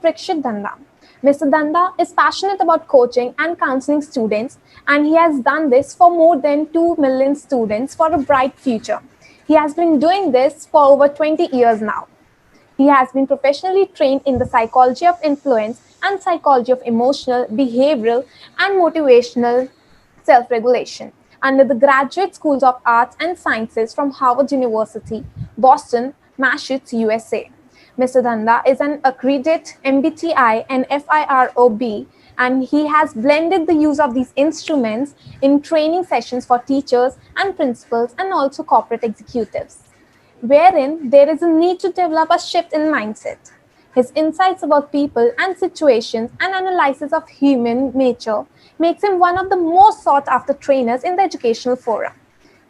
Prikshit Dhanda. Mr. Dhanda is passionate about coaching and counseling students, and he has done this for more than 2 million students for a bright future. He has been doing this for over 20 years now. He has been professionally trained in the psychology of influence and psychology of emotional, behavioral, and motivational self-regulation under the Graduate Schools of Arts and Sciences from Harvard University, Boston, Massachusetts, USA. Mr. Dhanda is an accredited MBTI and FIROB, and he has blended the use of these instruments in training sessions for teachers and principals and also corporate executives, wherein there is a need to develop a shift in mindset. His insights about people and situations and analysis of human nature makes him one of the most sought after trainers in the educational forum.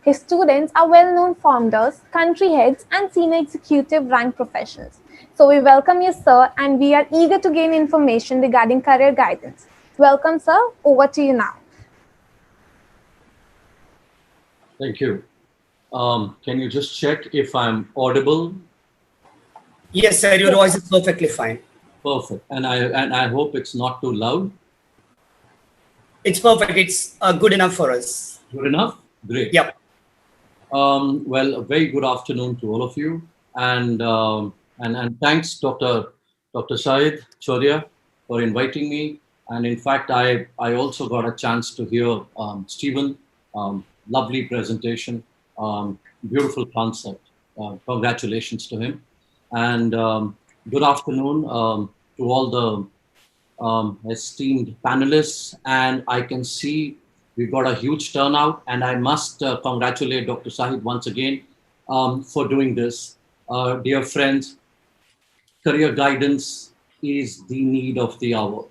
His students are well-known founders, country heads, and senior executive rank professionals. So we welcome you, sir, and we are eager to gain information regarding career guidance. Welcome, sir. Over to you now. Thank you. Can you just check if I'm audible? Yes, sir. Your voice is perfectly fine. Perfect. And I hope it's not too loud. It's perfect. It's good enough for us. Good enough? Great. Yep. Well, a very good afternoon to all of you, and thanks, Dr. Shahid Choudhary, for inviting me. And in fact, I also got a chance to hear Stephen. Lovely presentation, beautiful concept. Congratulations to him. And good afternoon to all the esteemed panelists. And I can see we've got a huge turnout, and I must congratulate Dr. Shahid once again for doing this. Dear friends, career guidance is the need of the hour.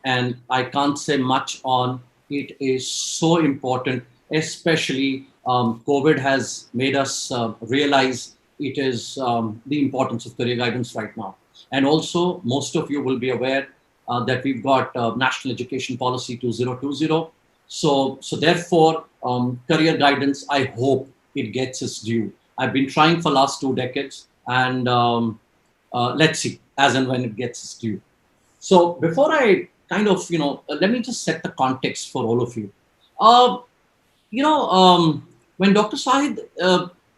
And I can't say much on it. Is so important, especially COVID has made us realize it is the importance of career guidance right now. And also, most of you will be aware that we've got National Education Policy 2020. So therefore, career guidance, I hope it gets its due. I've been trying for last 2 decades, and let's see as and when it gets its due. So before I kind of, let me just set the context for all of you. When Dr. Shahid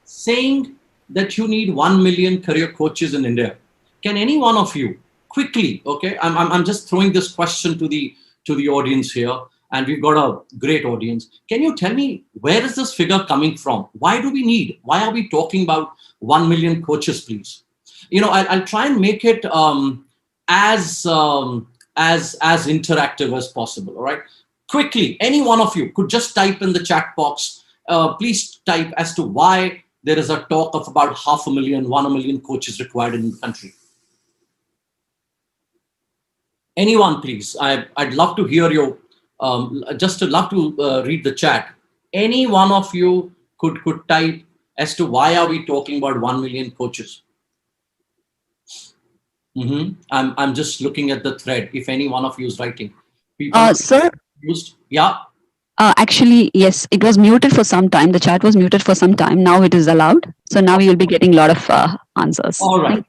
saying that you need 1 million career coaches in India, can any one of you quickly, okay, I'm just throwing this question to the audience here, and we've got a great audience. Can you tell me, where is this figure coming from? Why are we talking about 1 million coaches, please? I'll try and make it as interactive as possible, all right? Quickly, any one of you could just type in the chat box. Please type as to why there is a talk of about 500,000, 1 million coaches required in the country. Anyone, please. I'd love to hear your, love to read the chat. Any one of you could type as to why are we talking about 1 million coaches. I'm just looking at the thread. If any one of you is writing, people sir. Used, yeah. Actually, yes, it was muted for some time. The chat was muted for some time. Now it is allowed. So now you'll be getting a lot of answers. All right.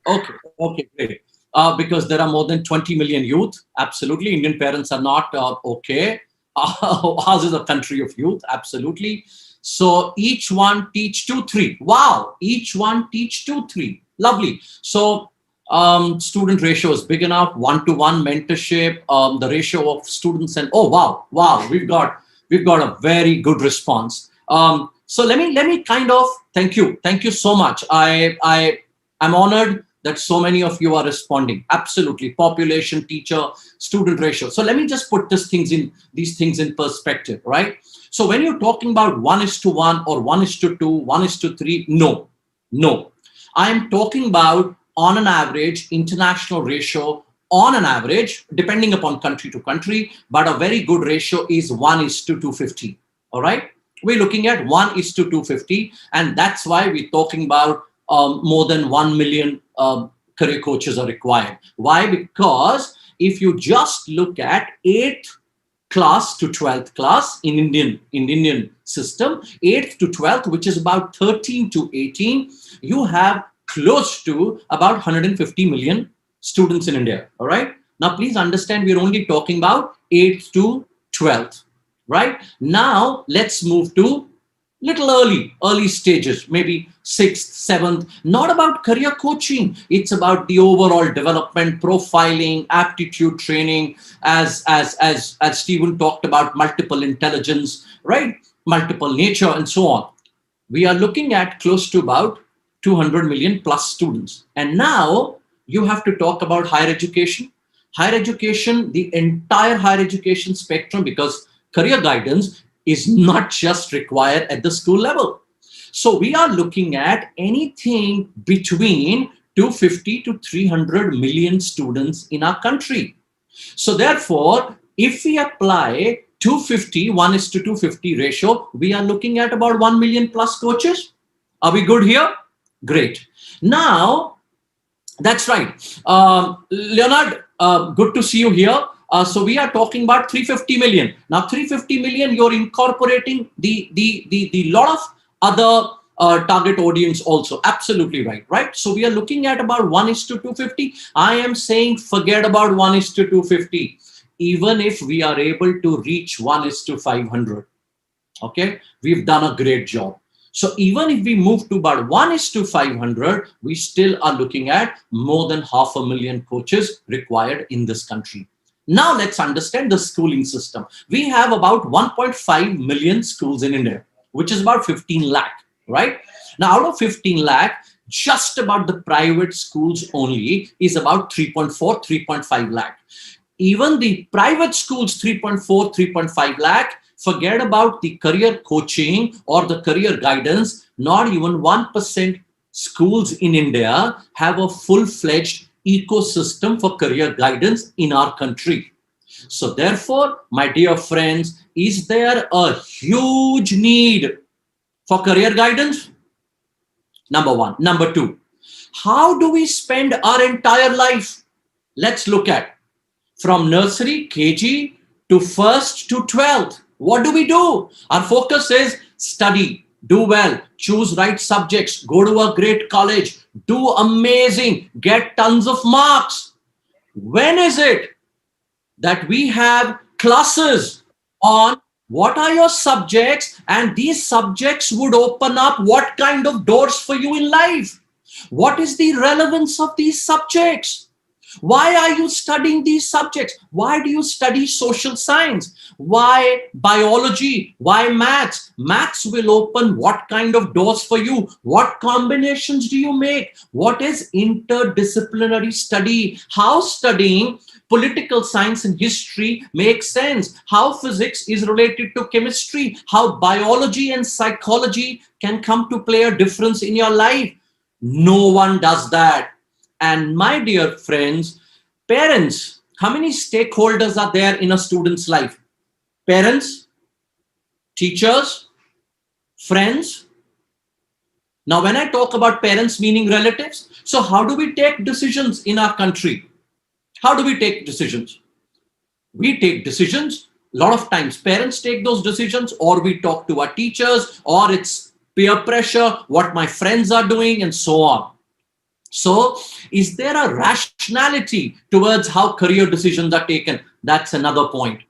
Okay, great. Because there are more than 20 million youth. Absolutely. Indian parents are not okay. Ours is a country of youth. Absolutely. So each one teach 2, 3. Wow. Each one teach 2, 3. Lovely. So student ratio is big enough. 1-to-1 mentorship. The ratio of students and wow. We've got a very good response. So let me kind of thank you so much. I'm honored that so many of you are responding. Absolutely. Population, teacher, student ratio. So let me just put these things in perspective, right? So when you're talking about 1:1 or 1:2, 1:3, no. I'm talking about on an average international ratio, on an average, depending upon country to country, but a very good ratio is 1:250. All right. We're looking at 1:250. And that's why we're talking about more than 1 million career coaches are required. Why? Because if you just look at 8th class to 12th class in Indian system, 8th to 12th, which is about 13 to 18, you have close to about 150 million students in India. All right. Now, please understand, we're only talking about 8th to 12th. Right. Now, let's move to little early stages, maybe 6th, 7th. Not about career coaching. It's about the overall development, profiling, aptitude training, as Stephen talked about, multiple intelligence, right? Multiple nature, and so on. We are looking at close to about 200 million plus students. And now you have to talk about higher education. Higher education, the entire higher education spectrum, because career guidance is not just required at the school level. So we are looking at anything between 250 to 300 million students in our country. So therefore, if we apply 250, 1:250 ratio, we are looking at about 1 million plus coaches. Are we good here? Great. Now, that's right. Leonard, good to see you here. So we are talking about 350 million. Now, 350 million, you're incorporating the lot of other target audience also. Absolutely right, right? So we are looking at about 1:250. I am saying forget about 1:250. Even if we are able to reach 1:500, okay, we've done a great job. So even if we move to about 1:500, we still are looking at more than 500,000 coaches required in this country. Now let's understand the schooling system. We have about 1.5 million schools in India, which is about 15 lakh, right? Now out of 15 lakh, just about the private schools only is about 3.4, 3.5 lakh. Even the private schools, 3.4, 3.5 lakh, forget about the career coaching or the career guidance. Not even 1% schools in India have a full-fledged ecosystem for career guidance in our country. So therefore, my dear friends, is there a huge need for career guidance? Number one. Number two, how do we spend our entire life? Let's look at from nursery, KG, to 1st to 12th. What do we do? Our focus is study, do well, choose right subjects, go to a great college, do amazing, get tons of marks. When is it that we have classes on what are your subjects, and these subjects would open up what kind of doors for you in life? What is the relevance of these subjects? Why are you studying these subjects? Why do you study social science? Why biology? Why maths? Maths will open what kind of doors for you? What combinations do you make? What is interdisciplinary study? How studying political science and history makes sense? How physics is related to chemistry? How biology and psychology can come to play a difference in your life? No one does that. And my dear friends, parents, how many stakeholders are there in a student's life? Parents, teachers, friends. Now, when I talk about parents, meaning relatives, so how do we take decisions in our country? How do we take decisions? We take decisions. A lot of times parents take those decisions, or we talk to our teachers, or it's peer pressure, what my friends are doing, and so on. So, is there a rationality towards how career decisions are taken? That's another point.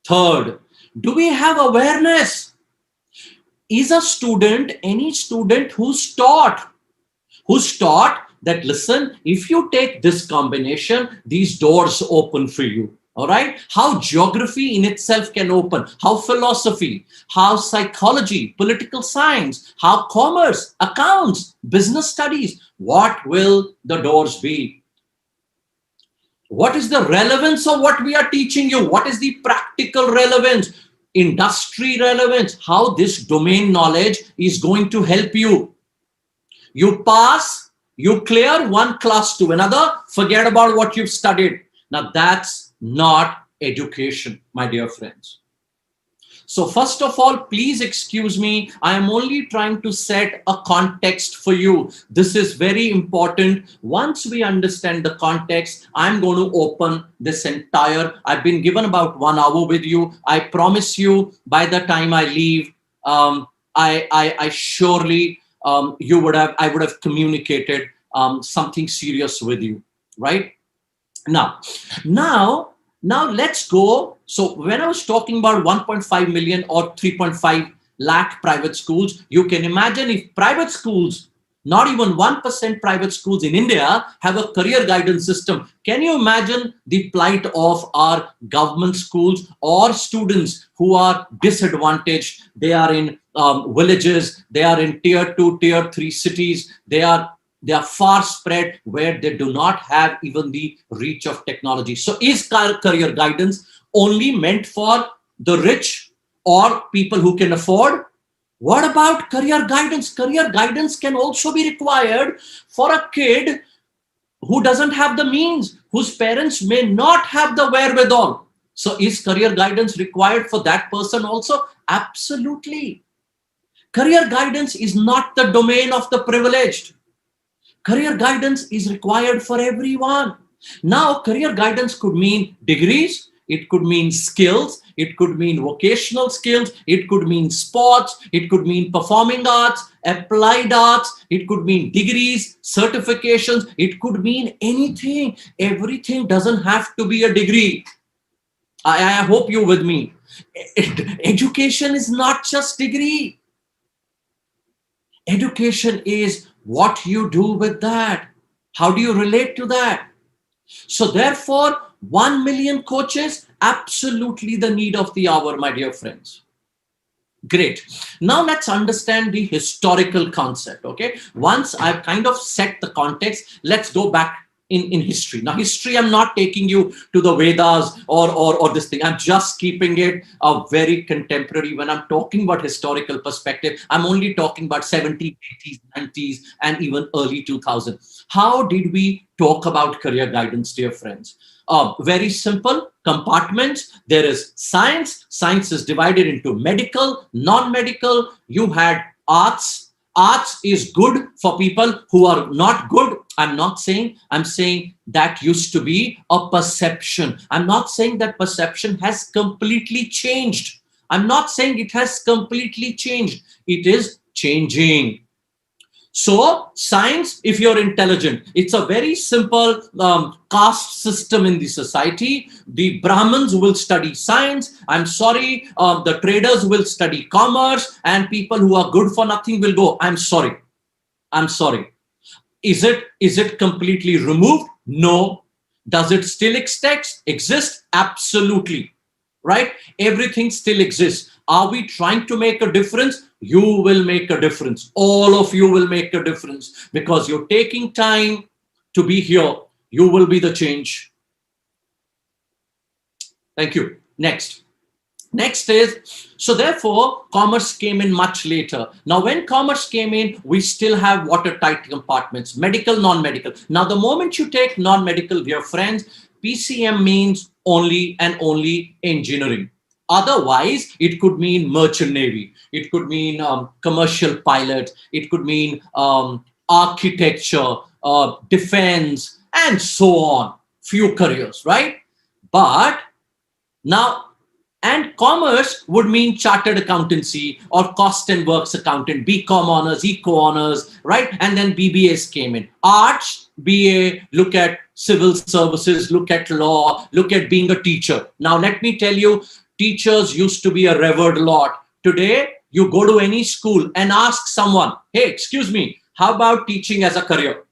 Third, do we have awareness? Is a student, any student who's taught that, listen, if you take this combination, these doors open for you. All right. How geography in itself can open, how philosophy, how psychology, political science, how commerce, accounts, business studies, what will the doors be? What is the relevance of what we are teaching you? What is the practical relevance, industry relevance, how this domain knowledge is going to help you? You pass, you clear one class to another, forget about what you've studied. Now that's not education, my dear friends. So first of all, please excuse me. I am only trying to set a context for you. This is very important. Once we understand the context, I'm going to open this entire, I've been given about 1 hour with you. I promise you by the time I leave, I surely, I would have communicated something serious with you. right? Now let's go. So when I was talking about 1.5 million or 3.5 lakh private schools, you can imagine if private schools, not even 1% private schools in India have a career guidance system. Can you imagine the plight of our government schools or students who are disadvantaged? They are in villages, they are in tier 2, tier 3 cities, they are far spread where they do not have even the reach of technology. So is career guidance only meant for the rich or people who can afford? What about career guidance? Career guidance can also be required for a kid who doesn't have the means, whose parents may not have the wherewithal. So is career guidance required for that person also? Absolutely. Career guidance is not the domain of the privileged. Career guidance is required for everyone. Now, career guidance could mean degrees, it could mean skills, it could mean vocational skills, it could mean sports, it could mean performing arts, applied arts, it could mean degrees, certifications, it could mean anything. Everything doesn't have to be a degree. I hope you're with me. Education is not just degree. Education is what you do with that. How do you relate to that? So therefore, 1 million coaches, absolutely the need of the hour, my dear friends. Great. Now let's understand the historical concept. Okay. Once I've kind of set the context, let's go back in history. Now, history, I'm not taking you to the Vedas or this thing. I'm just keeping it very contemporary. When I'm talking about historical perspective, I'm only talking about 70s, 80s, 90s, and even early 2000s. How did we talk about career guidance, dear friends? Very simple compartments. There is science. Science is divided into medical, non-medical. You had arts. Arts is good for people who are not good. I'm saying that used to be a perception. I'm not saying that perception has completely changed. I'm not saying it has completely changed. It is changing. So science, if you're intelligent, it's a very simple caste system in the society. The Brahmins will study science. I'm sorry, the traders will study commerce, and people who are good for nothing will go, I'm sorry. Is it completely removed? No. Does it still exist? Absolutely. Right? Everything still exists. Are we trying to make a difference? You will make a difference. All of you will make a difference because you're taking time to be here. You will be the change. Thank you. Next is, so therefore, commerce came in much later. Now, when commerce came in, we still have watertight compartments, medical, non-medical. Now, the moment you take non-medical, dear friends, PCM means only and only engineering. Otherwise, it could mean merchant navy. It could mean commercial pilot. It could mean architecture, defense, and so on. Few careers, right? But now, and commerce would mean chartered accountancy or cost and works accountant, BCom honors, Eco honors, right? And then BBAs came in. Arts, BA, look at civil services, look at law, look at being a teacher. Now, let me tell you, teachers used to be a revered lot. Today, you go to any school and ask someone, hey, excuse me, how about teaching as a career?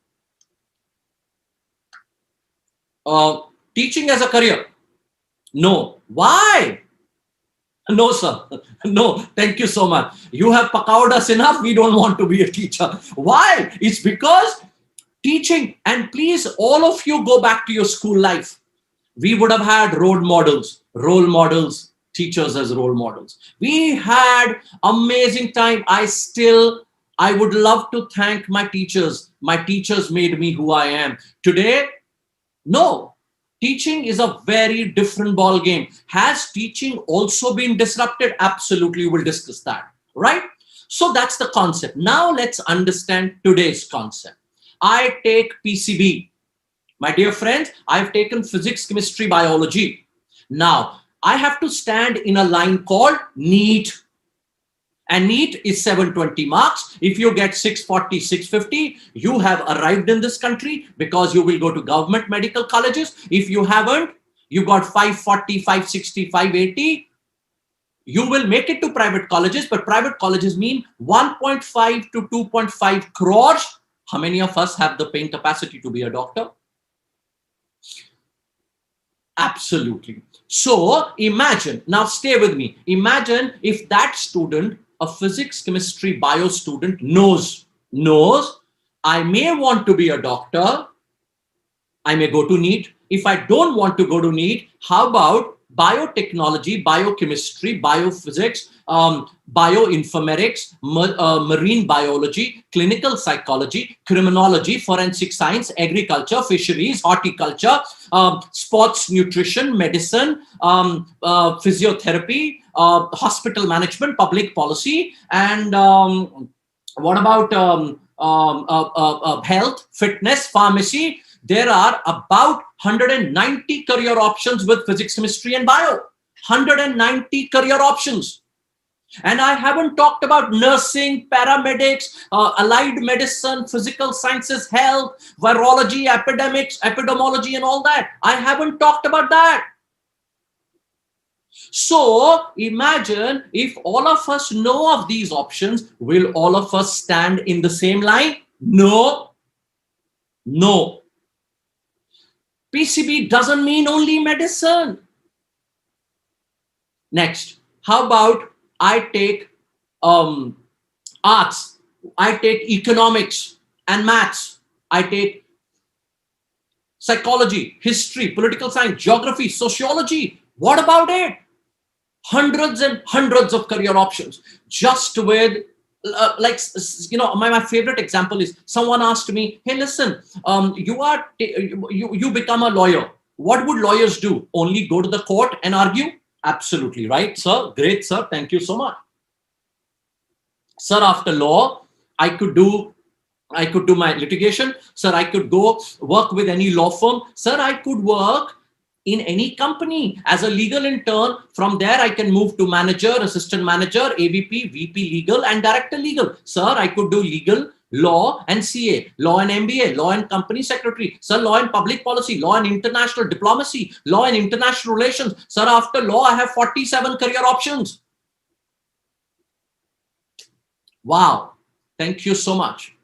Teaching as a career? No. Why? No, sir. No, thank you so much. You have pakawed us enough. We don't want to be a teacher. Why? It's because teaching, and please, all of you go back to your school life. We would have had role models, teachers as role models. We had amazing time. I would love to thank my teachers. My teachers made me who I am. Today, no. Teaching is a very different ball game. Has teaching also been disrupted? Absolutely, we'll discuss that, right? So that's the concept. Now let's understand today's concept. I take PCB. My dear friends, I've taken physics, chemistry, biology. Now, I have to stand in a line called NEET. And NEET is 720 marks. If you get 640, 650, you have arrived in this country because you will go to government medical colleges. If you haven't, you got 540, 560, 580, you will make it to private colleges, but private colleges mean 1.5 to 2.5 crores. How many of us have the paying capacity to be a doctor? Absolutely. So imagine, now stay with me. Imagine if that student, a physics, chemistry, bio student knows, I may want to be a doctor. I may go to NEET. If I don't want to go to NEET, how about biotechnology, biochemistry, biophysics, bioinformatics, marine biology, clinical psychology, criminology, forensic science, agriculture, fisheries, horticulture, sports nutrition, medicine, physiotherapy, hospital management, public policy, and what about health, fitness, pharmacy? There are about 190 career options with physics, chemistry, and bio. 190 career options. And I haven't talked about nursing, paramedics, allied medicine, physical sciences, health, virology, epidemiology, and all that. I haven't talked about that. So imagine if all of us know of these options, will all of us stand in the same line? No. No. PCB doesn't mean only medicine. Next, how about I take arts, I take economics and maths, I take psychology, history, political science, geography, sociology. What about it? Hundreds and hundreds of career options just with my favorite example is someone asked me, hey, listen, you become a lawyer. What would lawyers do? Only go to the court and argue? Absolutely right, sir. Great, sir. Thank you so much. Sir, after law, I could do my litigation. Sir, I could go work with any law firm. Sir, I could work in any company as a legal intern. From there, I can move to manager, assistant manager, AVP, VP legal, and director legal. Sir, I could do legal, law, and CA, law and MBA, law and company secretary. Sir, law and public policy, law and international diplomacy, law and international relations. Sir, after law, I have 47 career options. Wow. Thank you so much.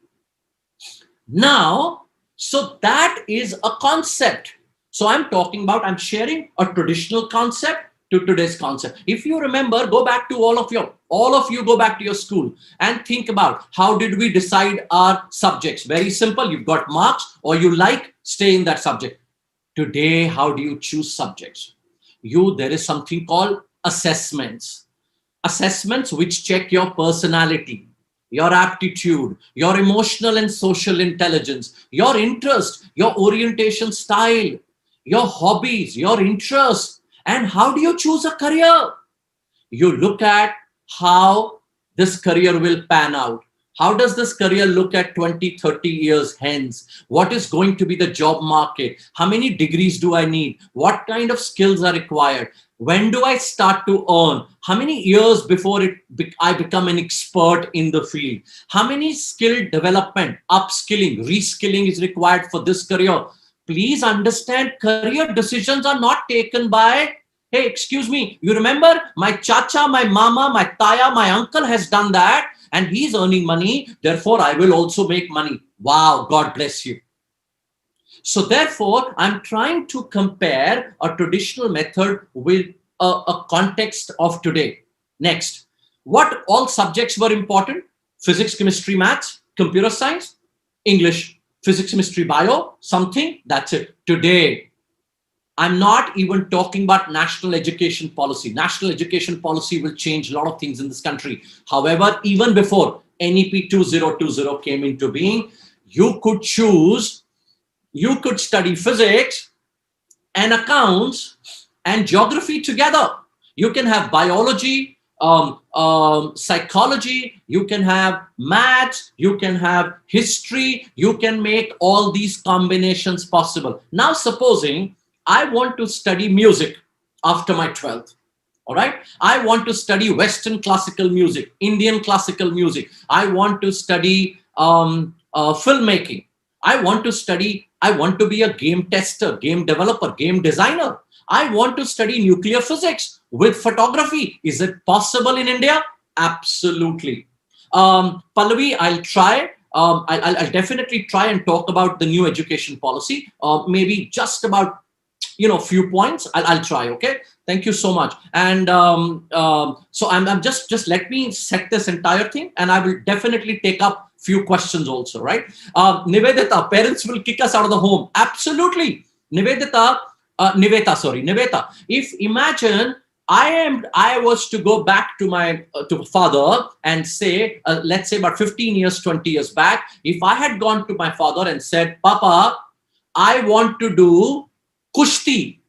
Now, so that is a concept. So I'm sharing a traditional concept to today's concept. If you remember, go back to all of you go back to your school and think about how did we decide our subjects? Very simple. You've got marks or you stay in that subject. Today, how do you choose subjects? There is something called assessments. Assessments which check your personality, your aptitude, your emotional and social intelligence, your interest, your orientation style, your hobbies, your interests. And how do you choose a career? You look at how this career will pan out. How does this career look at 20, 30 years hence? What is going to be the job market? How many degrees do I need? What kind of skills are required? When do I start to earn? How many years before I become an expert in the field? How many skill development, upskilling, reskilling is required for this career? Please understand, career decisions are not taken by, hey, excuse me, you remember my chacha, my mama, my taya, my uncle has done that and he's earning money, therefore I will also make money. Wow, God bless you. So therefore, I'm trying to compare a traditional method with a context of today. Next, what all subjects were important? Physics, chemistry, maths, computer science, English, physics, chemistry, bio, something, that's it. Today, I'm not even talking about national education policy. National education policy will change a lot of things in this country. However, even before NEP 2020 came into being, you could choose, you could study physics and accounts and geography together. You can have biology, psychology, you can have maths, you can have history, you can make all these combinations possible. Now, supposing I want to study music after my 12th. All right. I want to study Western classical music, Indian classical music. I want to study filmmaking. I want to be a game tester, game developer, game designer. I want to study nuclear physics with photography. Is it possible in India? Absolutely. Pallavi, I'll try. I'll definitely try and talk about the new education policy. Maybe just about few points. I'll try. Okay. Thank you so much. And so I'm just let me set this entire thing, and I will definitely take up few questions also. Right. Nivedita, parents will kick us out of the home. Absolutely. Nivedita, Niveta. If imagine I was to go back to my to father and say, let's say about 15 years, 20 years back, if I had gone to my father and said, Papa, I want to do kushti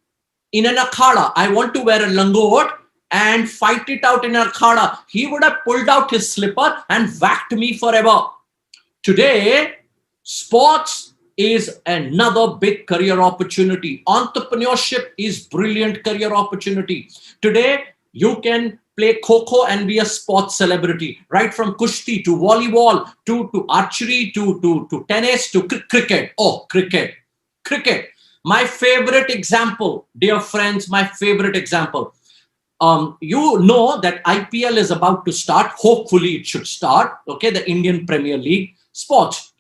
in an akhada. I want to wear a langot and fight it out in an akhada. He would have pulled out his slipper and whacked me forever. Today, sports is another big career opportunity. Entrepreneurship is brilliant career opportunity. Today, you can play kho and be a sports celebrity, right from kushti to volleyball to archery to tennis to cricket. Oh, cricket. My favorite example, dear friends, my favorite example. You know that IPL is about to start. Hopefully, it should start. Okay, the Indian Premier League sports.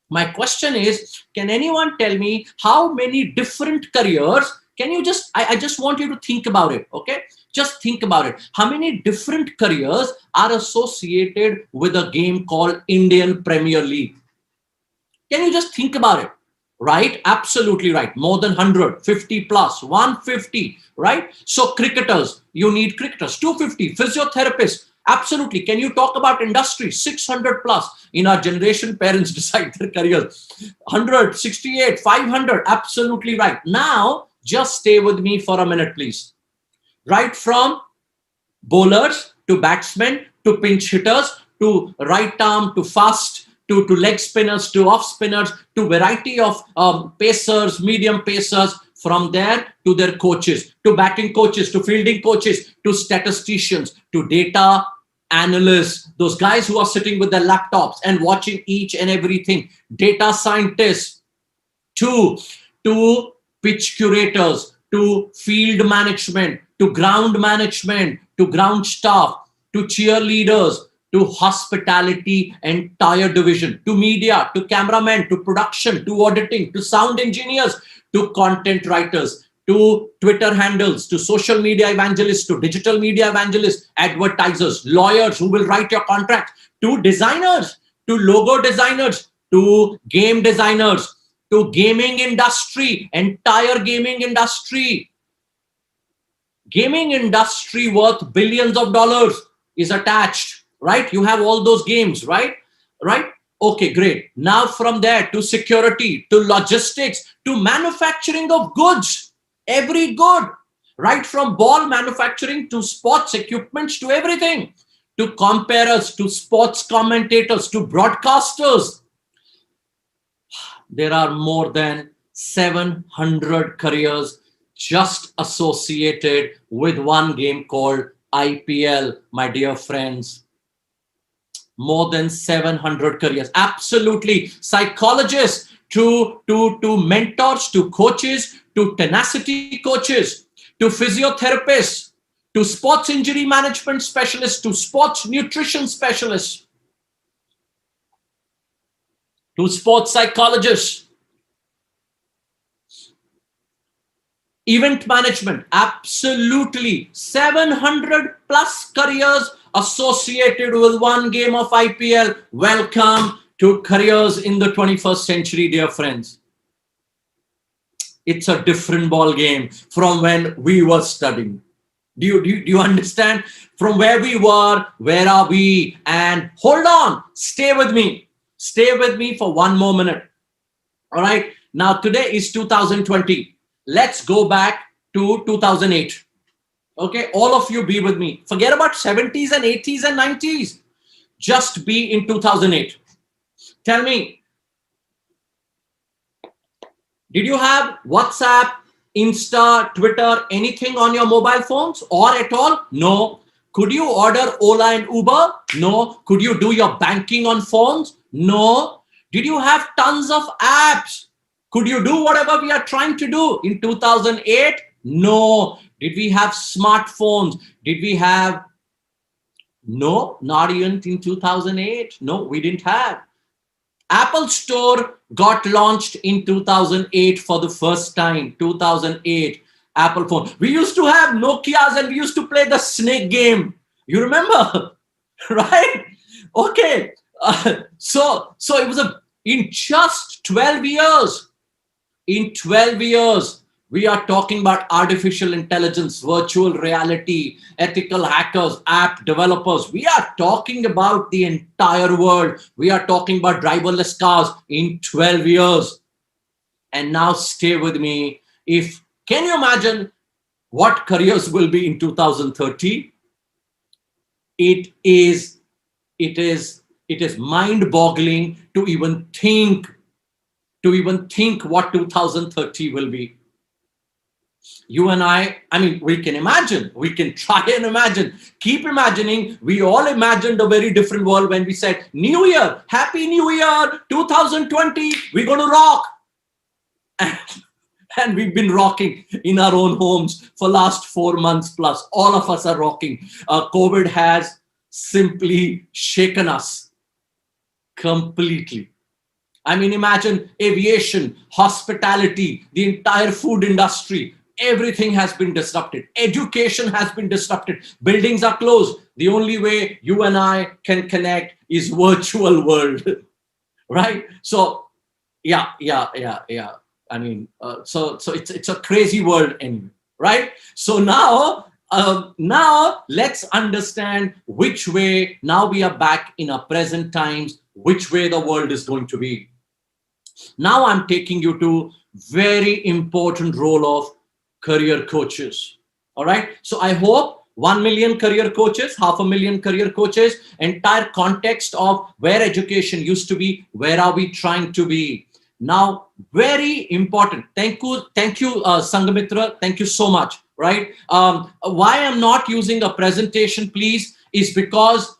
My question is, can anyone tell me how many different careers? Can you just, I just want you to think about it, okay? Just think about it. How many different careers are associated with a game called Indian Premier League? Can you just think about it? Right? Absolutely right. More than 100, 50 plus, 150, right? So cricketers, you need cricketers, 250, physiotherapists. Absolutely. Can you talk about industry? 600 plus. In our generation, parents decide their careers. 100, 68, 500. Absolutely right. Now, just stay with me for a minute, please. Right from bowlers to batsmen to pinch hitters to right arm to fast to leg spinners to off spinners to variety of pacers, medium pacers, from there to their coaches, to batting coaches, to fielding coaches, to statisticians, to data analysts, those guys who are sitting with their laptops and watching each and everything, data scientists, to pitch curators, to field management, to ground management, to ground staff, to cheerleaders, to hospitality entire division, to media, to cameramen, to production, to auditing, to sound engineers, to content writers, to Twitter handles, to social media evangelists, to digital media evangelists, advertisers, lawyers who will write your contract, to designers, to logo designers, to game designers, to gaming industry, entire gaming industry. Gaming industry worth billions of dollars is attached, right? You have all those games, right? Okay, great. Now from there to security, to logistics, to manufacturing of goods, every good, right from ball manufacturing to sports equipments to everything, to comparers, to sports commentators, to broadcasters. There are more than 700 careers just associated with one game called IPL, my dear friends. More than 700 careers. Absolutely. Psychologists to mentors, to coaches, to tenacity coaches, to physiotherapists, to sports injury management specialists, to sports nutrition specialists, to sports psychologists, event management. Absolutely. 700 plus careers associated with one game of IPL. Welcome to careers in the 21st century, dear friends. It's a different ball game from when we were studying. Do you understand? From where we were, where are we? And hold on, stay with me. Stay with me for one more minute. All right. Now, today is 2020. Let's go back to 2008. Okay, all of you be with me. Forget about 70s and 80s and 90s. Just be in 2008. Tell me, did you have WhatsApp, Insta, Twitter, anything on your mobile phones or at all? No. Could you order Ola and Uber? No. Could you do your banking on phones? No. Did you have tons of apps? Could you do whatever we are trying to do in 2008? No. Did we have smartphones? Did we have? No, not even in 2008. No, we didn't have. Apple Store got launched in 2008 for the first time. 2008, Apple phone. We used to have Nokias and we used to play the snake game. You remember? Right? Okay. So it was in just 12 years. In 12 years, we are talking about artificial intelligence, virtual reality, ethical hackers, app developers. We are talking about the entire world. We are talking about driverless cars in 12 years. And now stay with me. Can you imagine what careers will be in 2030? It is mind-boggling to even think what 2030 will be. You and I mean, we can imagine, we can try and imagine, keep imagining. We all imagined a very different world when we said, New Year, Happy New Year, 2020, we're going to rock. And we've been rocking in our own homes for last 4 months plus. All of us are rocking. COVID has simply shaken us completely. I mean, imagine aviation, hospitality, the entire food industry. Everything has been disrupted. Education has been disrupted. Buildings are closed. The only way you and I can connect is virtual world, right? So, yeah. I mean, so it's a crazy world anyway, right? So now let's understand which way. Now we are back in our present times. Which way the world is going to be. Now I'm taking you to very important role of career coaches. All right. So I hope 1 million career coaches, 500,000 career coaches, entire context of where education used to be, where are we trying to be. Now, very important. Thank you, Sangamitra. Thank you so much. Right. Why I'm not using a presentation, please, is because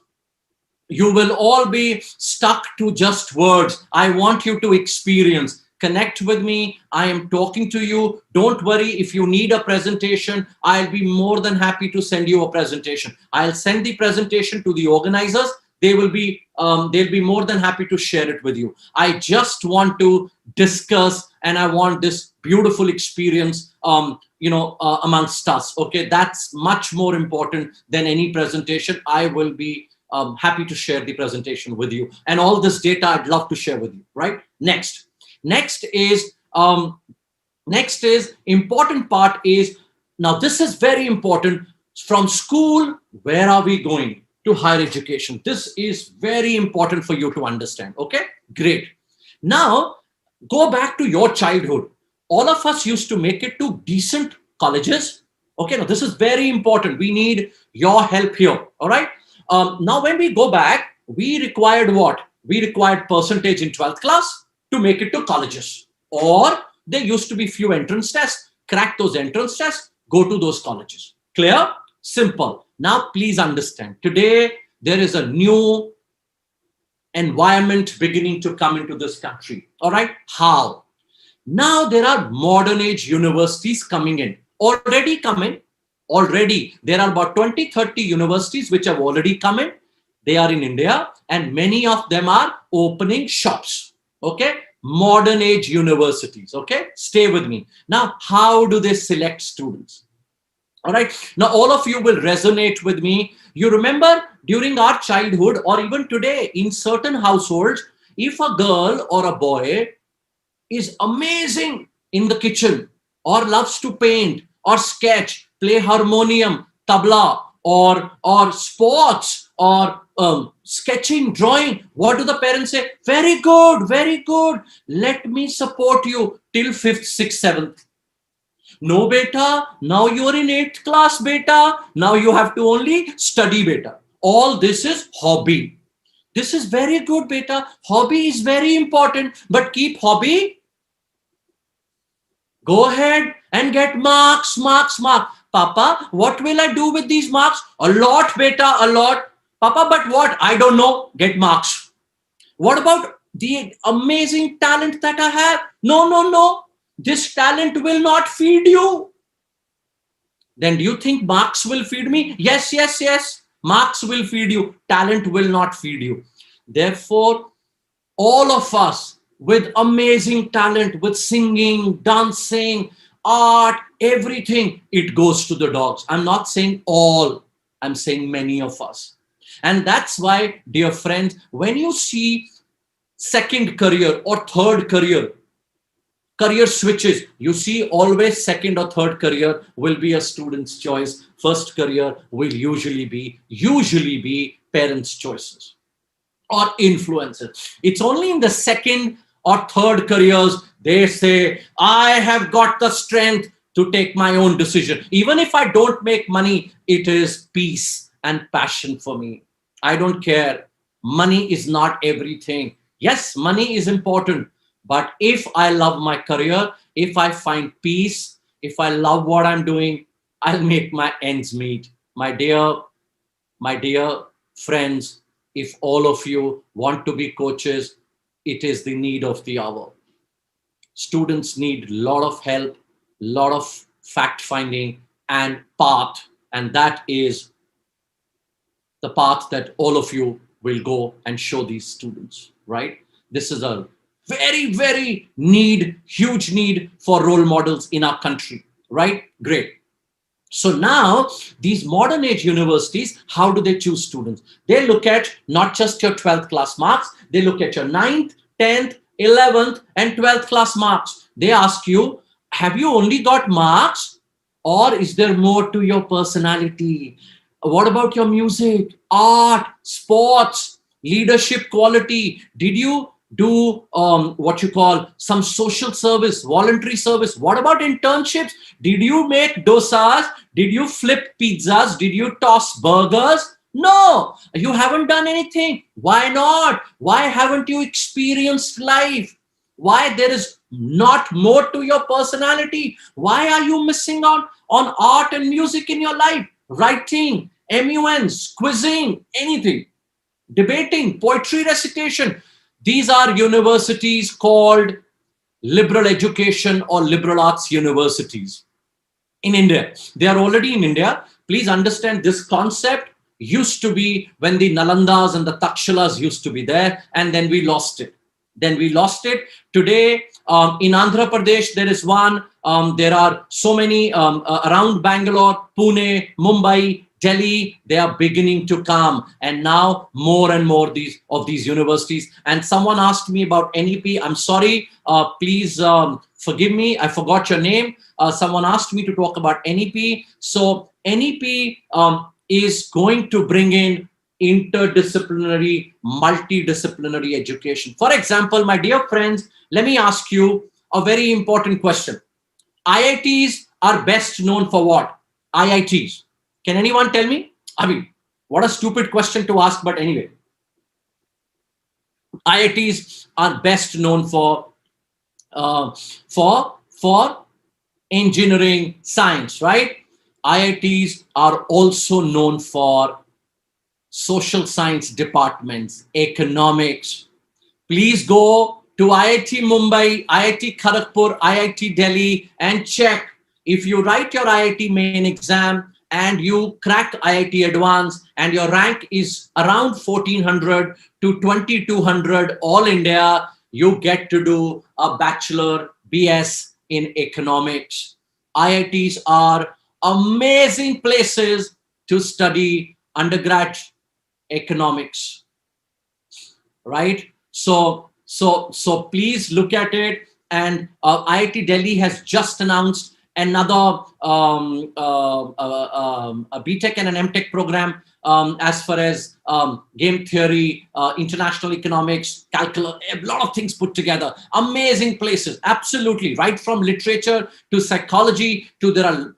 you will all be stuck to just words. I want you to experience. Connect with me. I am talking to you. Don't worry if you need a presentation. I'll be more than happy to send you a presentation. I'll send the presentation to the organizers. They'll be more than happy to share it with you. I just want to discuss, and I want this beautiful experience, amongst us. Okay, that's much more important than any presentation. I will be happy to share the presentation with you, and all this data I'd love to share with you. Right? Next is important part is, now this is very important. From school, where are we going? To higher education. This is very important for you to understand. Okay, great. Now go back to your childhood. All of us used to make it to decent colleges. Okay, now this is very important. We need your help here. All right. Now when we go back, we required what? We required percentage in 12th class to make it to colleges, or there used to be few entrance tests. Crack those entrance tests, go to those colleges. Clear? Simple. Now please understand, today there is a new environment beginning to come into this country. All right. How? Now there are modern age universities coming in. Already there are about 20-30 universities which have already come in. They are in India, and many of them are opening shops. Okay, modern age universities. Okay, stay with me. Now, how do they select students? All right. Now, all of you will resonate with me. You remember during our childhood, or even today in certain households, if a girl or a boy is amazing in the kitchen, or loves to paint or sketch, play harmonium, tabla, or sports, or sketching, drawing, what do the parents say? Very good, very good. Let me support you till 5th, 6th, 7th. No, beta, now you're in 8th class, beta. Now you have to only study, beta. All this is hobby. This is very good, beta. Hobby is very important, but keep hobby. Go ahead and get marks, marks, marks. Papa, what will I do with these marks? A lot, beta, a lot. Papa, but what? I don't know. Get marks. What about the amazing talent that I have? No, no, no. This talent will not feed you. Then do you think marks will feed me? Yes, yes, yes. Marks will feed you. Talent will not feed you. Therefore, all of us with amazing talent, with singing, dancing, art, everything, it goes to the dogs. I'm not saying all, I'm saying many of us. And that's why, dear friends, when you see second career or third career switches, you see always second or third career will be a student's choice. First career will usually be parents' choices or influences. It's only in the second or third careers they say, I have got the strength to take my own decision. Even if I don't make money, it is peace and passion for me. I don't care. Money is not everything. Yes, money is important. But if I love my career, if I find peace, if I love what I'm doing, I'll make my ends meet. My dear friends, if all of you want to be coaches, it is the need of the hour. Students need a lot of help, lot of fact finding and path. And that is the path that all of you will go and show these students, right? This is a very, very huge need for role models in our country, right? Great. So now these modern age universities, how do they choose students? They look at not just your 12th class marks, they look at your 9th, 10th, 11th and 12th class marks. They ask you, have you only got marks or is there more to your personality? What about your music, art, sports, leadership quality? Did you do what you call some social service, voluntary service? What about internships? Did you make dosas? Did you flip pizzas? Did you toss burgers? No, you haven't done anything. Why not? Why haven't you experienced life? Why there is not more to your personality? Why are you missing out on art and music in your life? Writing, MUNs, quizzing, anything, debating, poetry recitation. These are universities called liberal education or liberal arts universities in India. They are already in India. Please understand this concept used to be when the Nalandas and the Takshalas used to be there, and then we lost it. Today, in Andhra Pradesh, there is one. There are so many around Bangalore, Pune, Mumbai, Delhi. They are beginning to come, and now more and more of these universities. And someone asked me about NEP. I'm sorry. Please forgive me. I forgot your name. Someone asked me to talk about NEP. So NEP is going to bring in interdisciplinary, multidisciplinary education. For example, my dear friends, let me ask you a very important question. IITs are best known for what? IITs. Can anyone tell me? I mean, what a stupid question to ask, but anyway. IITs are best known for engineering, science, right? IITs are also known for social science departments, economics. Please go to IIT Mumbai, IIT Kharagpur, IIT Delhi and check. If you write your IIT main exam and you crack IIT Advanced and your rank is around 1400 to 2200 all India, you get to do a bachelor BS in economics. IITs are amazing places to study undergrad economics, right? So please look at it. And IIT Delhi has just announced another a BTech and an MTech program as far as game theory, international economics, calculus, a lot of things put together. Amazing places, absolutely, right from literature to psychology to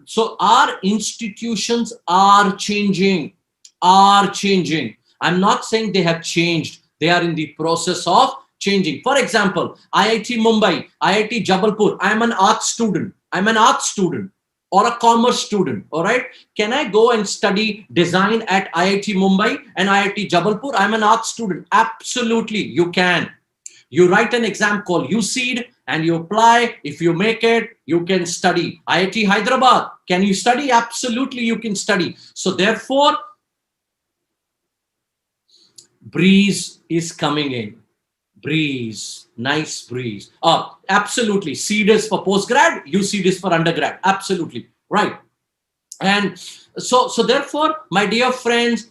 so our institutions are changing. I'm not saying they have changed. They are in the process of changing. For example, IIT Mumbai, IIT Jabalpur, I'm an art student. I'm an art student or a commerce student, all right? Can I go and study design at IIT Mumbai and IIT Jabalpur? I'm an art student. Absolutely, you can. You write an exam called UCEED and you apply. If you make it, you can study. IIT Hyderabad, can you study? Absolutely, you can study. So therefore, breeze is coming in. Breeze, nice breeze. Absolutely. SEED is for postgrad, UCEED is for undergrad. Absolutely, right. And so therefore, my dear friends,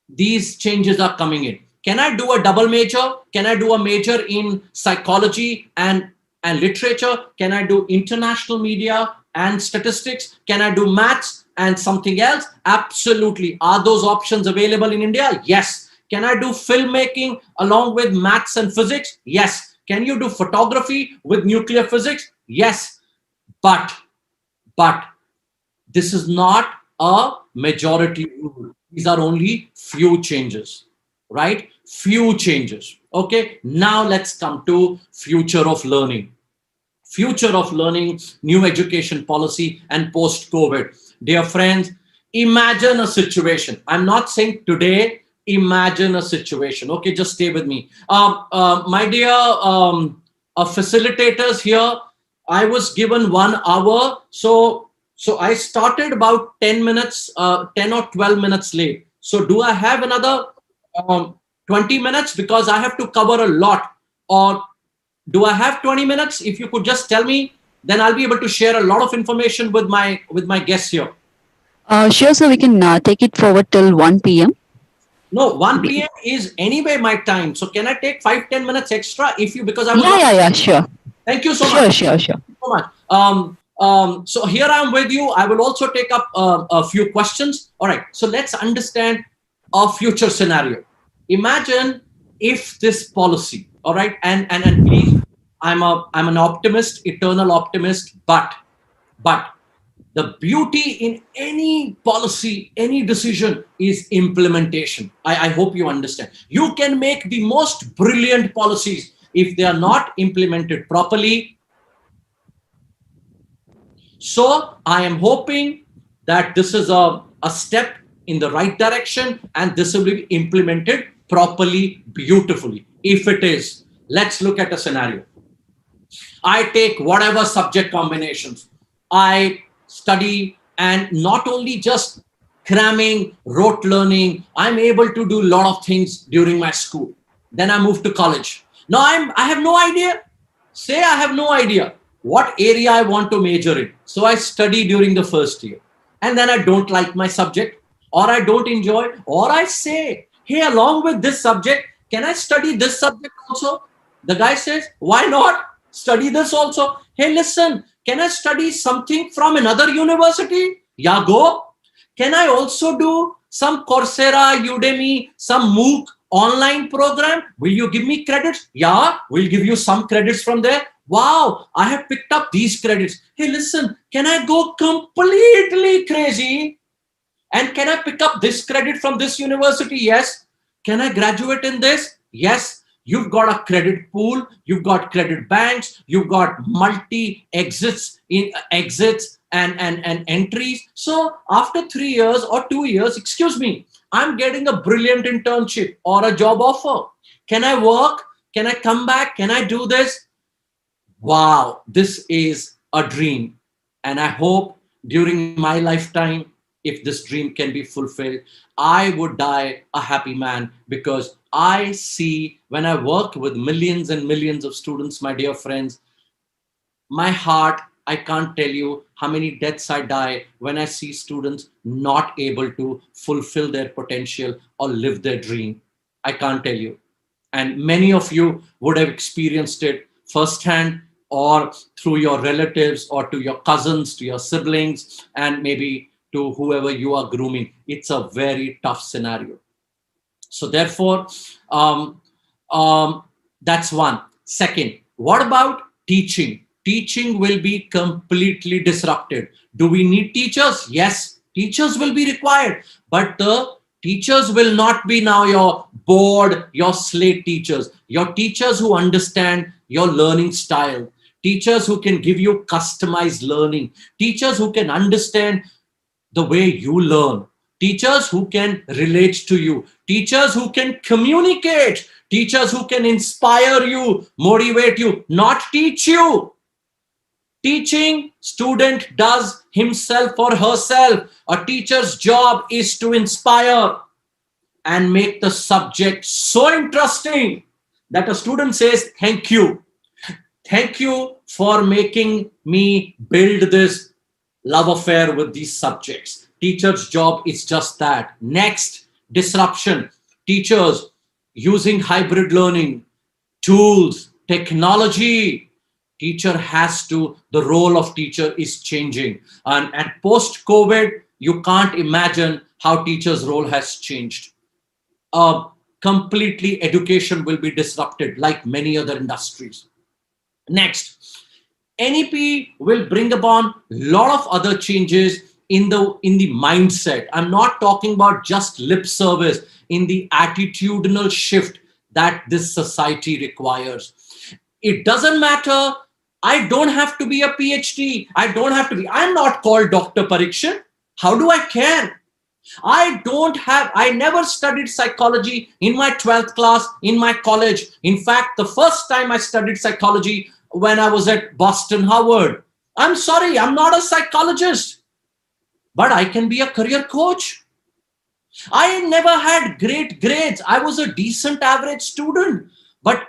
these changes are coming in. Can I do a double major? Can I do a major in psychology and literature? Can I do international media and statistics? Can I do maths and something else? Absolutely. Are those options available in India? Yes. Can I do filmmaking along with maths and physics? Yes. Can you do photography with nuclear physics? Yes. But this is not a majority rule. These are only few changes, right? Few changes. Okay. Now let's come to future of learning. Future of learning, new education policy, and post-COVID. Dear friends, imagine a situation. I'm not saying today. Imagine a situation. Okay, just stay with me. My dear facilitators here, I was given 1 hour. So I started about 10 minutes, 10 or 12 minutes late. So do I have another 20 minutes? Because I have to cover a lot. Or do I have 20 minutes? If you could just tell me, then I'll be able to share a lot of information with my guests here. Sure, so we can take it forward till 1 p.m. No, 1 p.m. is anyway my time. So can I take 5-10 minutes extra if you, because I would Yeah, sure. Thank you so much. Sure. Thank you so much. So here I am with you. I will also take up a few questions. All right. So let's understand a future scenario. Imagine if this policy, all right, and please, I'm an optimist, eternal optimist, but the beauty in any policy, any decision is implementation. I hope you understand. You can make the most brilliant policies. If they are not implemented properly. So I am hoping that this is a step in the right direction and this will be implemented properly, beautifully. If it is, let's look at a scenario. I take whatever subject combinations. I study, and not only just cramming, rote learning, I'm able to do a lot of things during my school. Then I move to college. Now I have no idea. Say I have no idea what area I want to major in. So I study during the first year. And then I don't like my subject, or I don't enjoy, or I say, hey, along with this subject, can I study this subject also? The guy says, why not? Study this also. Hey, listen, can I study something from another university? Yeah, go. Can I also do some Coursera, Udemy, some MOOC online program? Will you give me credits? Yeah, we'll give you some credits from there. Wow, I have picked up these credits. Hey, listen, can I go completely crazy? And can I pick up this credit from this university? Yes. Can I graduate in this? Yes. You've got a credit pool, you've got credit banks, you've got multi exits and entries. So after 3 years or 2 years, excuse me, I'm getting a brilliant internship or a job offer. Can I work? Can I come back? Can I do this? Wow, this is a dream. And I hope during my lifetime, if this dream can be fulfilled, I would die a happy man, because I see, when I work with millions and millions of students, my dear friends, my heart, I can't tell you how many deaths I die when I see students not able to fulfill their potential or live their dream. I can't tell you. And many of you would have experienced it firsthand, or through your relatives, or to your cousins, to your siblings, and maybe to whoever you are grooming. It's a very tough scenario. So therefore, that's one. Second, what about teaching? Teaching will be completely disrupted. Do we need teachers? Yes, teachers will be required. But the Teachers will not be now your bored, your slate teachers. Your teachers who understand your learning style. Teachers who can give you customized learning. Teachers who can understand the way you learn. Teachers who can relate to you. Teachers who can communicate. Teachers who can inspire you, motivate you, not teach you. Teaching student does himself or herself. A teacher's job is to inspire and make the subject so interesting that a student says, thank you. Thank you for making me build this love affair with these subjects. Teacher's job is just that. Next, disruption. Teachers using hybrid learning, tools, technology. Teacher has to, the role of teacher is changing. And post-COVID, you can't imagine how teacher's role has changed. Completely education will be disrupted like many other industries. Next, NEP will bring upon a lot of other changes in the mindset. I'm not talking about just lip service, in the attitudinal shift that this society requires. It doesn't matter. I don't have to be a PhD. I'm not called Dr. Parikshit. How do I care? I never studied psychology in my 12th class in my college. In fact, the first time I studied psychology when I was at Boston, Harvard. I'm sorry, I'm not a psychologist, but I can be a career coach. I never had great grades. I was a decent average student. But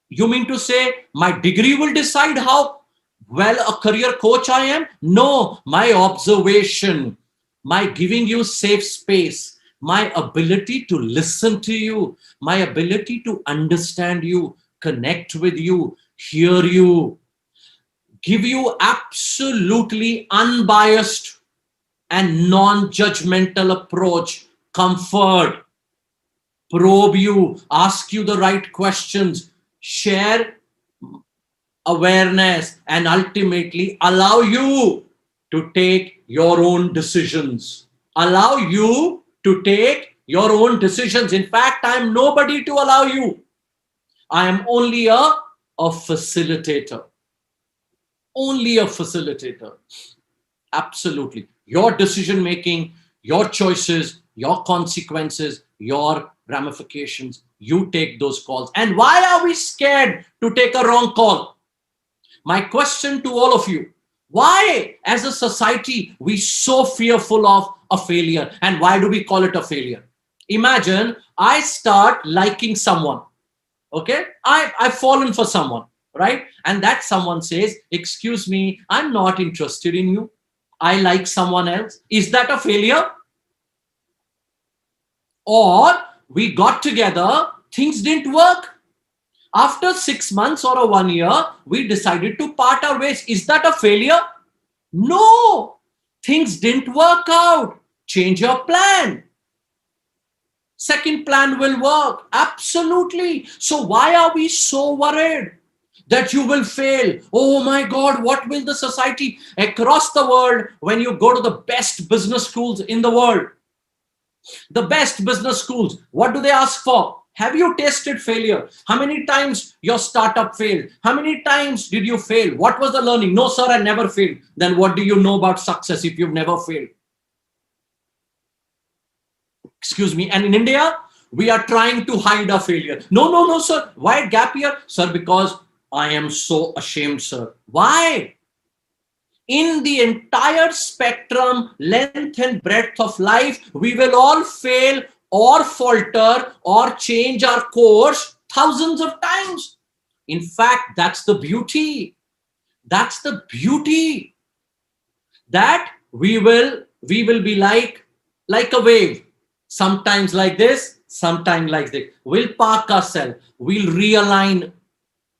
you mean to say my degree will decide how well a career coach I am? No, my observation, my giving you safe space, my ability to listen to you, my ability to understand you, connect with you, hear you, give you absolutely unbiased and non-judgmental approach, comfort, probe you, ask you the right questions, share awareness, and ultimately allow you to take your own decisions. Allow you to take your own decisions. In fact, I am nobody to allow you. I am only a facilitator. Only a facilitator. Absolutely. Your decision making, your choices, your consequences, your ramifications, you take those calls. And why are we scared to take a wrong call? My question to all of you, why as a society we so fearful of a failure, and why do we call it a failure? Imagine I start liking someone. Okay, I've fallen for someone, right? And that someone says, excuse me, I'm not interested in you. I like someone else. Is that a failure? Or we got together, things didn't work. After 6 months or a 1 year, we decided to part our ways. Is that a failure? No, things didn't work out. Change your plan. Second plan will work. Absolutely. So why are we so worried that you will fail? Oh my God, what will the society across the world, when you go to the best business schools in the world, the best business schools, what do they ask for? Have you tasted failure? How many times your startup failed? How many times did you fail? What was the learning? No, sir, I never failed. Then what do you know about success if you've never failed? Excuse me. And in India, we are trying to hide our failure. No, sir. Why gap year? Sir, because I am so ashamed, sir. Why? In the entire spectrum, length and breadth of life, we will all fail or falter or change our course thousands of times. In fact, that's the beauty. That's the beauty. That we will be like a wave. Sometimes like this, sometimes like this. We'll park ourselves. We'll realign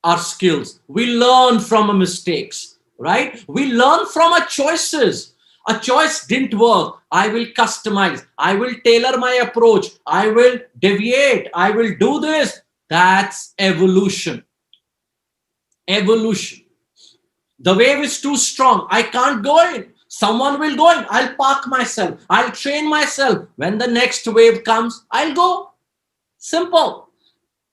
our skills. We learn from our mistakes, right? We learn from our choices. A choice didn't work. I will customize. I will tailor my approach. I will deviate. I will do this. That's evolution. Evolution. The wave is too strong. I can't go in. Someone will go in. I'll park myself. I'll train myself. When the next wave comes, I'll go. Simple.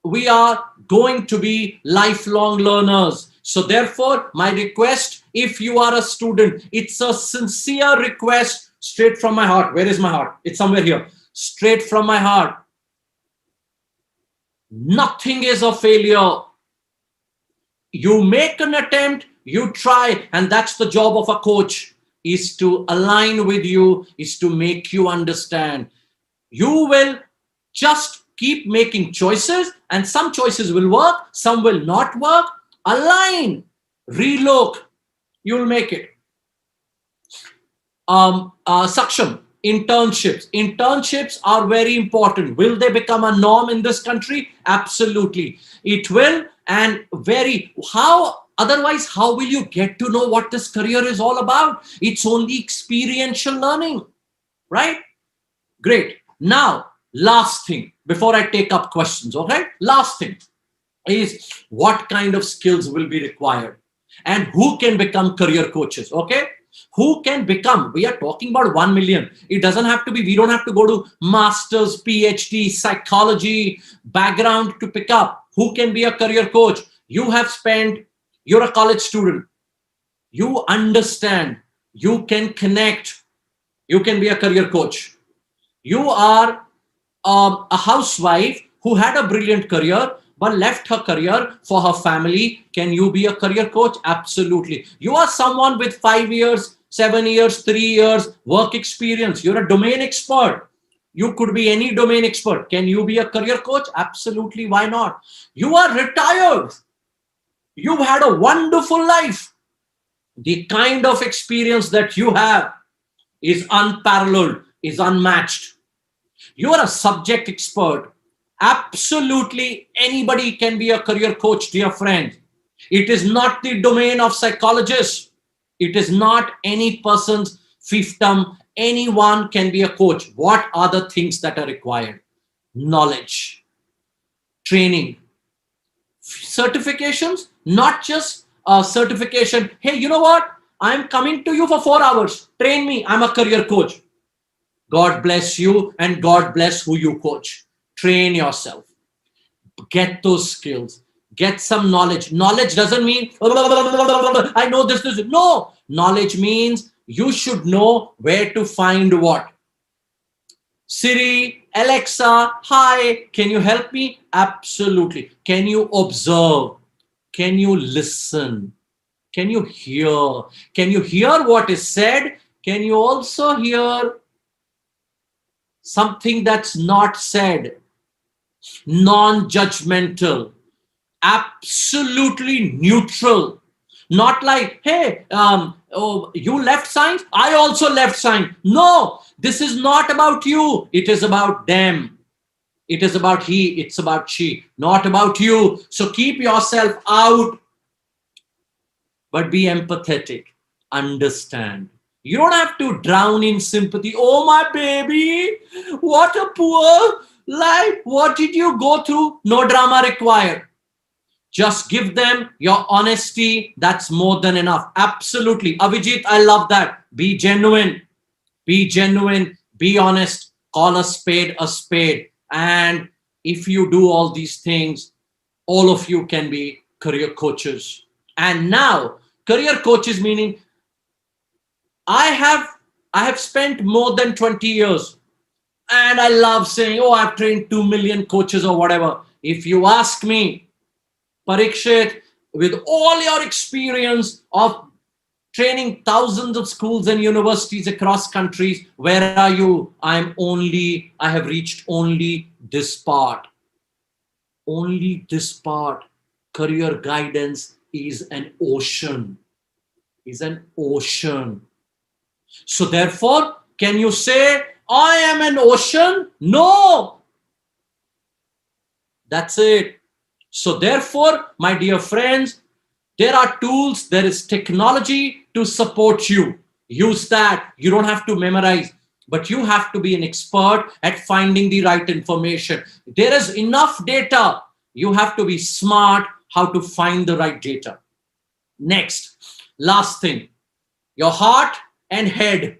We are going to be lifelong learners. So therefore, my request, if you are a student, it's a sincere request straight from my heart. Where is my heart? It's somewhere here. Straight from my heart. Nothing is a failure. You make an attempt, you try, and that's the job of a coach, is to align with you, is to make you understand. You will just keep making choices, and some choices will work, some will not work. Align, relook, you'll make it. Saksham, internships. Internships are very important. Will they become a norm in this country? Absolutely. It will. And otherwise, how will you get to know what this career is all about? It's only experiential learning, right? Great. Now, last thing, before I take up questions, okay? Last thing is what kind of skills will be required and who can become career coaches, okay? Who can become? We are talking about 1 million. It doesn't have to be, we don't have to go to master's, PhD, psychology background to pick up. Who can be a career coach? You're a college student. You understand, you can connect, you can be a career coach. You are a housewife who had a brilliant career but left her career for her family. Can you be a career coach? Absolutely. You are someone with 5 years, 7 years, 3 years work experience. You're a domain expert. You could be any domain expert. Can you be a career coach? Absolutely. Why not? You are retired. You've had a wonderful life. The kind of experience that you have is unparalleled, is unmatched. You are a subject expert. Absolutely anybody can be a career coach, dear friend. It is not the domain of psychologists. It is not any person's fiefdom. Anyone can be a coach. What are the things that are required? Knowledge, training, certifications, not just a certification. Hey, you know what? I'm coming to you for 4 hours. Train me. I'm a career coach. God bless you and God bless who you coach. Train yourself. Get those skills. Get some knowledge. Knowledge doesn't mean, I know this. No. Knowledge means you should know where to find what. Siri, Alexa, hi, can you help me? Absolutely. Can you observe? Can you listen? Can you hear? Can you hear what is said? Can you also hear something that's not said? Non-judgmental, absolutely neutral. Not like, hey, oh, you left science, I also left science. No, this is not about you. It is about them. It is about he, it's about she, not about you. So keep yourself out, but be empathetic. Understand. You don't have to drown in sympathy. Oh, my baby, what a poor life. What did you go through? No drama required. Just give them your honesty. That's more than enough. Absolutely. Avijit, I love that. Be genuine. Be genuine. Be honest. Call a spade a spade. And if you do all these things, all of you can be career coaches. And now, career coaches meaning I have spent more than 20 years and I love saying, oh, I've trained 2 million coaches or whatever. If you ask me, Parikshit, with all your experience of training thousands of schools and universities across countries, where are you? I have reached only this part. Only this part. Career guidance is an ocean. Is an ocean. So therefore, can you say, I am an ocean? No. That's it. So therefore, my dear friends, there are tools, there is technology to support you. Use that. You don't have to memorize, but you have to be an expert at finding the right information. There is enough data. You have to be smart how to find the right data. Next, last thing, your heart and head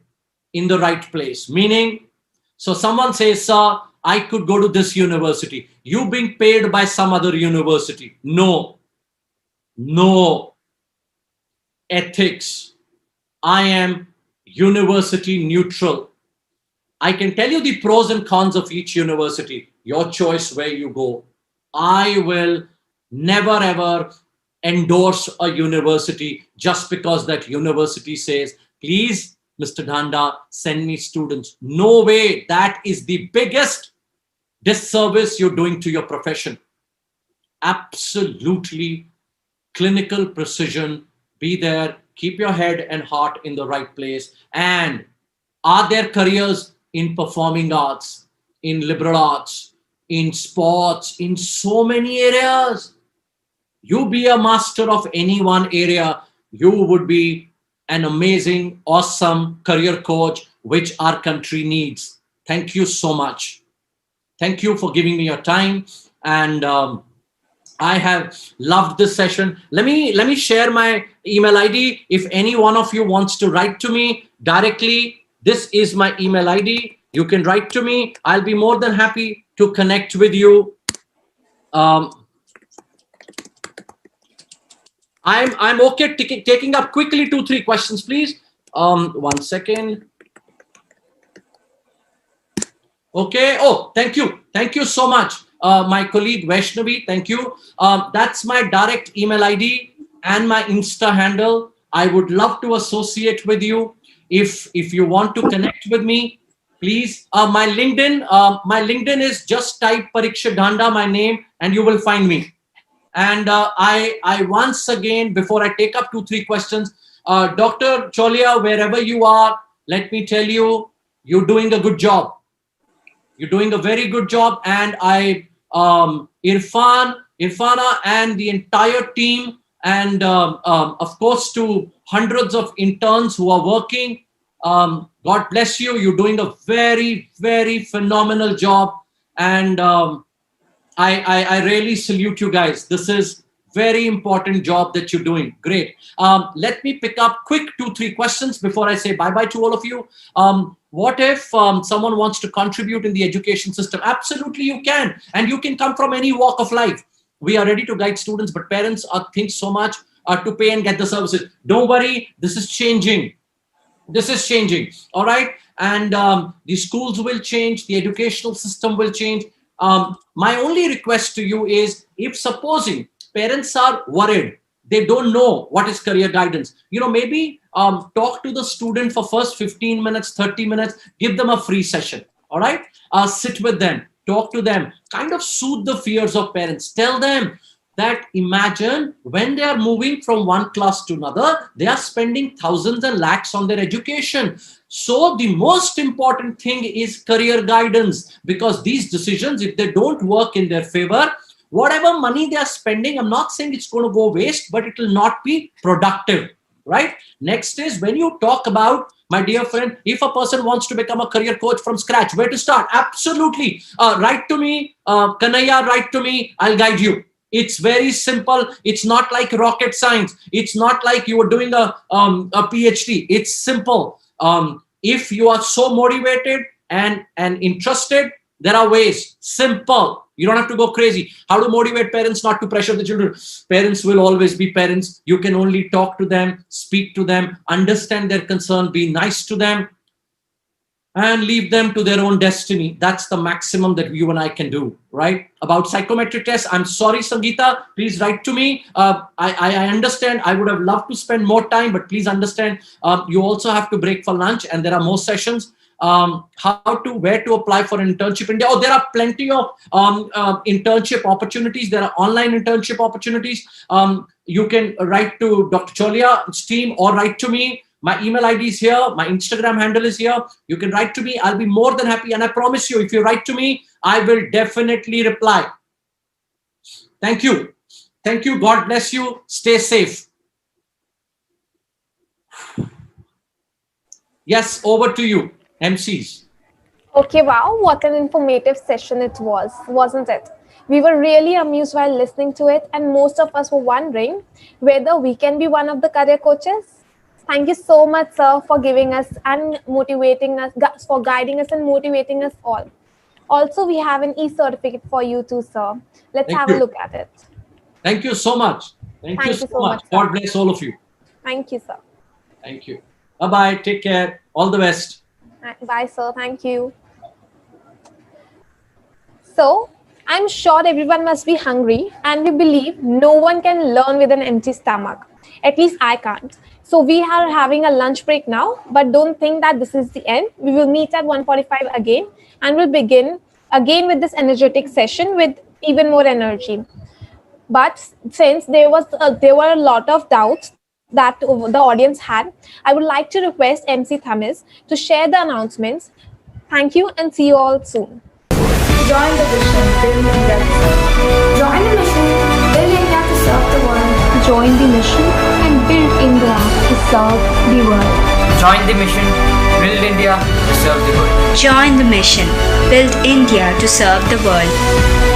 in the right place. Meaning, so someone says, sir, I could go to this university. You being paid by some other university. No, no ethics. I am university neutral. I can tell you the pros and cons of each university. Your choice where you go. I will never ever endorse a university just because that university says, please, Mr. Dhanda, send me students. No way. That is the biggest disservice you're doing to your profession. Absolutely clinical precision. Be there. Keep your head and heart in the right place. And are there careers in performing arts, in liberal arts, in sports, in so many areas? You be a master of any one area, you would be an amazing, awesome career coach, which our country needs. Thank you so much. Thank you for giving me your time. And I have loved this session. Let me share my email ID. If any one of you wants to write to me directly, this is my email ID. You can write to me. I'll be more than happy to connect with you. I'm okay taking up quickly 2-3 questions, please. 1 second. Okay. Oh, thank you so much, my colleague Vaishnavi. Thank you. That's my direct email ID and my Insta handle. I would love to associate with you. If you want to connect with me, please. My LinkedIn is just type Prikshit Dhanda, my name, and you will find me. And I once again, before I take up 2-3 questions, Dr. Cholia, wherever you are, let me tell you, you're doing a good job. You're doing a very good job. And Irfana, and the entire team, and of course, to hundreds of interns who are working, God bless you. You're doing a very, very phenomenal job. And I really salute you guys. This is very important job that you're doing. Great. Let me pick up quick 2-3 questions before I say bye-bye to all of you. What if someone wants to contribute in the education system? Absolutely, you can. And you can come from any walk of life. We are ready to guide students, but parents think so much to pay and get the services. Don't worry, this is changing. This is changing. All right. And the schools will change. The educational system will change. My only request to you is, if supposing parents are worried, they don't know what is career guidance, maybe talk to the student for first 15 minutes, 30 minutes, give them a free session. All right. Sit with them, talk to them, kind of soothe the fears of parents. Tell them that imagine when they are moving from one class to another, they are spending thousands and lakhs on their education. So the most important thing is career guidance, because these decisions, if they don't work in their favor, whatever money they are spending, I'm not saying it's going to go waste, but it will not be productive, right? Next is, when you talk about, my dear friend, if a person wants to become a career coach from scratch, where to start? Absolutely. Write to me, Kanaya, write to me. I'll guide you. It's very simple. It's not like rocket science. It's not like you are doing a PhD. It's simple. If you are so motivated and interested, there are ways. Simple. You don't have to go crazy. How to motivate parents not to pressure the children? Parents will always be parents. You can only talk to them, speak to them, understand their concern, be nice to them, and leave them to their own destiny. That's the maximum that you and I can do, right? About psychometric tests, I'm sorry, Sangeeta, please write to me. I understand. I would have loved to spend more time, but please understand, you also have to break for lunch, and there are more sessions. Where to apply for an internship in India? Oh, there are plenty of internship opportunities. There are online internship opportunities. You can write to Dr. Cholia's team or write to me. My email ID is here. My Instagram handle is here. You can write to me. I'll be more than happy. And I promise you, if you write to me, I will definitely reply. Thank you. Thank you. God bless you. Stay safe. Yes, over to you, MCs. Okay, wow, what an informative session it was, wasn't it? We were really amused while listening to it, and most of us were wondering whether we can be one of the career coaches. Thank you so much, sir, for giving us and motivating us, for guiding us and motivating us all. Also, we have an e-certificate for you too, sir. Let's Thank have a you. look at it. Thank you so much. Thank you so much. sir. God bless all of you. Thank you, sir. Thank you. Bye-bye. Take care. All the best. Bye, sir. Thank you. So, I'm sure everyone must be hungry, and we believe no one can learn with an empty stomach. At least I can't. So, we are having a lunch break now, but don't think that this is the end. We will meet at 1:45 again, and we'll begin again with this energetic session with even more energy. But since there were a lot of doubts that the audience had, I would like to request MC Thamis to share the announcements. Thank you and see you all soon. Join the mission, build India. Join the mission, build India to serve the world. Join the mission and build India to serve the world. Join the mission, build India to serve the world. Join the mission, build India to serve the world.